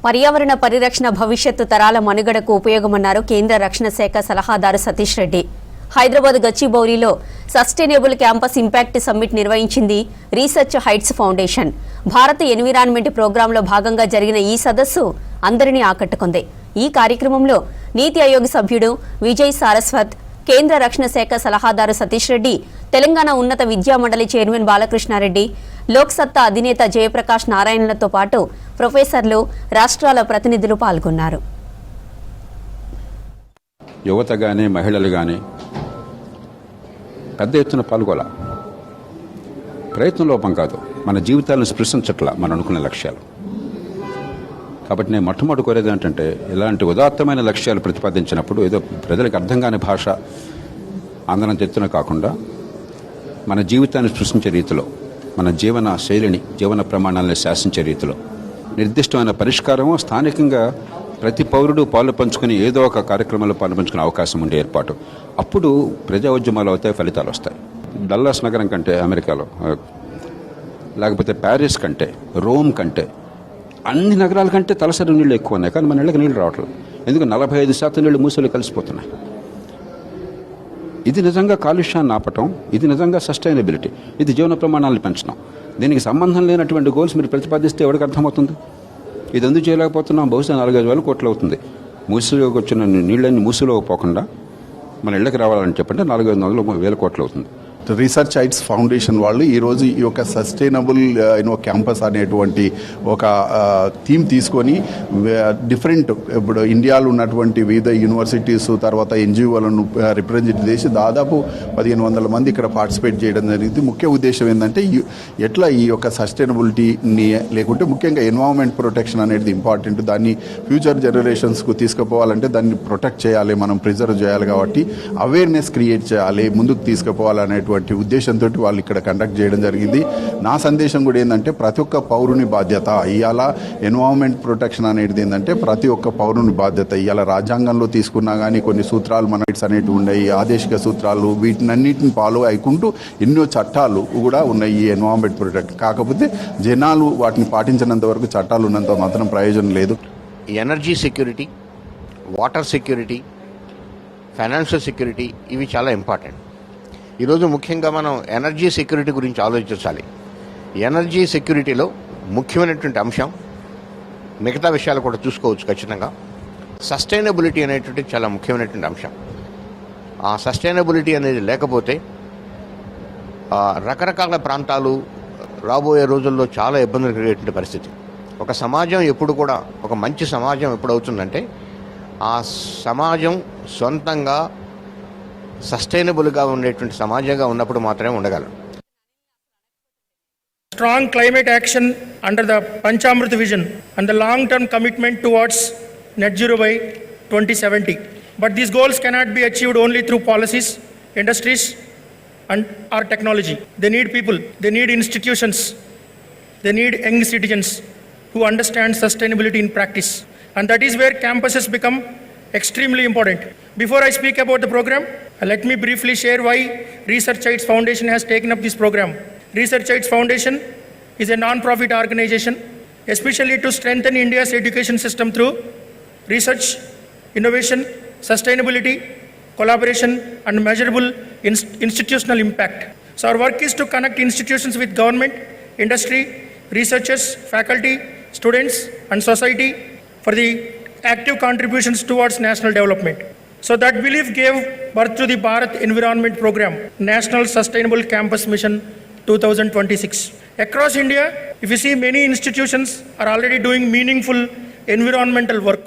పర్యావరణ పరిరక్షణ భవిష్యత్తు తరాల మనుగడకు ఉపయోగమన్నారు కేంద్ర రక్షణ శాఖ సలహాదారు సతీష్ రెడ్డి. హైదరాబాద్ గచ్చిబౌలిలో సస్టైనబుల్ క్యాంపస్ ఇంపాక్ట్ సమ్మిట్ నిర్వహించింది రీసెర్చ్ హైట్స్ ఫౌండేషన్. భారత ఎన్విరాన్మెంట్ ప్రోగ్రాంలో భాగంగా జరిగిన ఈ సదస్సు అందరినీ ఆకట్టుకుంది. ఈ కార్యక్రమంలో నీతి ఆయోగ్ సభ్యుడు విజయ్ సారస్వత్, కేంద్ర రక్షణ శాఖ సలహాదారు సతీష్ రెడ్డి, తెలంగాణ ఉన్నత విద్యా మండలి చైర్మన్ బాలకృష్ణారెడ్డి, లోక్ సత్తా అధినేత జయప్రకాష్ నారాయణలతో పాటు ప్రొఫెసర్లు, రాష్ట్రాల ప్రతినిధులు పాల్గొన్నారు. యువత కానీ మహిళలు కానీ పెద్ద ఎత్తున పాల్గొల. ప్రయత్న లోపం కాదు, మన జీవితాలను స్పృశించట్లా మనం అనుకునే లక్ష్యాలు. కాబట్టి నేను మొట్టమొదటి కోరేది ఏంటంటే, ఇలాంటి ఉదాత్తమైన లక్ష్యాలు ప్రతిపాదించినప్పుడు ఏదో ప్రజలకు అర్థం కాని భాష అందరం ఎత్తున కాకుండా మన జీవితాన్ని సృష్టించే రీతిలో, మన జీవన శైలిని, జీవన ప్రమాణాలను శాసించే రీతిలో నిర్దిష్టమైన పరిష్కారము, స్థానికంగా ప్రతి పౌరుడు పాలు పంచుకుని ఏదో ఒక కార్యక్రమంలో పాలు పంచుకునే అవకాశం ఉండే ఏర్పాటు. అప్పుడు ప్రజా ఉద్యమాలు అవుతాయి, ఫలితాలు వస్తాయి. డల్లాస్ నగరం కంటే అమెరికాలో, లేకపోతే ప్యారిస్ కంటే, రోమ్ కంటే, అన్ని నగరాల కంటే తలసరి నీళ్ళు ఎక్కువ ఉన్నాయి. కానీ మన ఇళ్ళకి నీళ్ళు రావట్లేదు. ఎందుకు? 45% నీళ్ళు మూసలు కలిసిపోతున్నాయి. ఇది నిజంగా కాలుష్యాన్ని ఆపటం, ఇది నిజంగా సస్టైనబిలిటీ, ఇది జీవన ప్రమాణాలను పెంచడం. దీనికి సంబంధం లేనటువంటి గోల్స్ మీరు ప్రతిపాదిస్తే ఎవరికి అర్థమవుతుంది? ఇది ఎందుకు చేయలేకపోతున్నాం? బహుశా 4-5 వేల కోట్లు అవుతుంది. మూసలోకి వచ్చిన నీళ్ళని మూసలోకి పోకుండా మన ఇళ్ళకి రావాలని చెప్పంటే 400-500 కోట్లు అవుతుంది. రీసెర్చ్ హైట్స్ ఫౌండేషన్ వాళ్ళు ఈరోజు ఈ యొక్క సస్టైనబుల్ క్యాంపస్ అనేటువంటి ఒక థీమ్ తీసుకొని డిఫరెంట్, ఇప్పుడు ఇండియాలో ఉన్నటువంటి వివిధ యూనివర్సిటీస్, తర్వాత ఎన్జిఓలను రిప్రజెంట్ చేసి దాదాపు 1500 మంది ఇక్కడ పార్టిసిపేట్ చేయడం జరిగింది. ముఖ్య ఉద్దేశం ఏంటంటే, ఎట్లా ఈ యొక్క సస్టైనబిలిటీని, లేకుంటే ముఖ్యంగా ఎన్వైరన్మెంట్ ప్రొటెక్షన్ అనేది ఇంపార్టెంట్. దాన్ని ఫ్యూచర్ జనరేషన్స్కు తీసుకుపోవాలంటే దాన్ని ప్రొటెక్ట్ చేయాలి, మనం ప్రిజర్వ్ చేయాలి. కాబట్టి అవేర్నెస్ క్రియేట్ చేయాలి, ముందుకు తీసుకుపోవాలనేటువంటి ఉద్దేశంతో వాళ్ళు ఇక్కడ కండక్ట్ చేయడం జరిగింది. నా సందేశం కూడా ఏంటంటే, ప్రతి ఒక్క పౌరుని బాధ్యత. ఇవాళ ఎన్వైరన్మెంట్ ప్రొటెక్షన్ అనేది ఏంటంటే ప్రతి ఒక్క పౌరుని బాధ్యత. ఇవాళ రాజ్యాంగంలో తీసుకున్నా కానీ కొన్ని సూత్రాలు మన అనేటివి ఉన్నాయి, ఆదేశిక సూత్రాలు, వీటినన్నిటిని ఫాలో అయ్యుకుంటూ ఎన్నో చట్టాలు కూడా ఉన్నాయి ఈ ఎన్వైరన్మెంట్ ప్రొటెక్ట్. కాకపోతే జనాలు వాటిని పాటించినంత వరకు చట్టాలు ఉన్నంత మాత్రం ప్రయోజనం లేదు. Energy security, water security, financial security, ఇవి చాలా ఇంపార్టెంట్. ఈరోజు ముఖ్యంగా మనం ఎనర్జీ సెక్యూరిటీ గురించి ఆలోచించాలి. ఎనర్జీ సెక్యూరిటీలో ముఖ్యమైనటువంటి అంశం, మిగతా విషయాలు కూడా చూసుకోవచ్చు ఖచ్చితంగా, సస్టైనబిలిటీ అనేటువంటి చాలా ముఖ్యమైనటువంటి అంశం. ఆ సస్టైనబిలిటీ అనేది లేకపోతే రకరకాల ప్రాంతాలు రాబోయే రోజుల్లో చాలా ఇబ్బందులు కలిగేటువంటి పరిస్థితి. ఒక సమాజం ఎప్పుడు కూడా, ఒక మంచి సమాజం ఎప్పుడు అవుతుందంటే, ఆ సమాజం సొంతంగా సస్టైనబుల్గా ఉండేటువంటి సమాజంగా ఉన్నప్పుడు మాత్రమే ఉండగలరు. Strong climate action under the Panchamrut vision and the long-term commitment towards net zero by 2070. But these goals cannot be achieved only through policies, industries and our technology. They need people, they need institutions, they need young citizens who understand sustainability in practice. And that is where campuses become extremely important. Before I speak about the program, let me briefly share why Research Heights Foundation has taken up this program. Research Heights Foundation is a non-profit organization, especially to strengthen India's education system through research, innovation, sustainability, collaboration, and measurable institutional impact. So our work is to connect institutions with government, industry, researchers, faculty, students, and society for the active contributions towards national development. So that belief gave birth to the Bharat Environment Program, National Sustainable Campus Mission 2026. Across India, if you see, many institutions are already doing meaningful environmental work.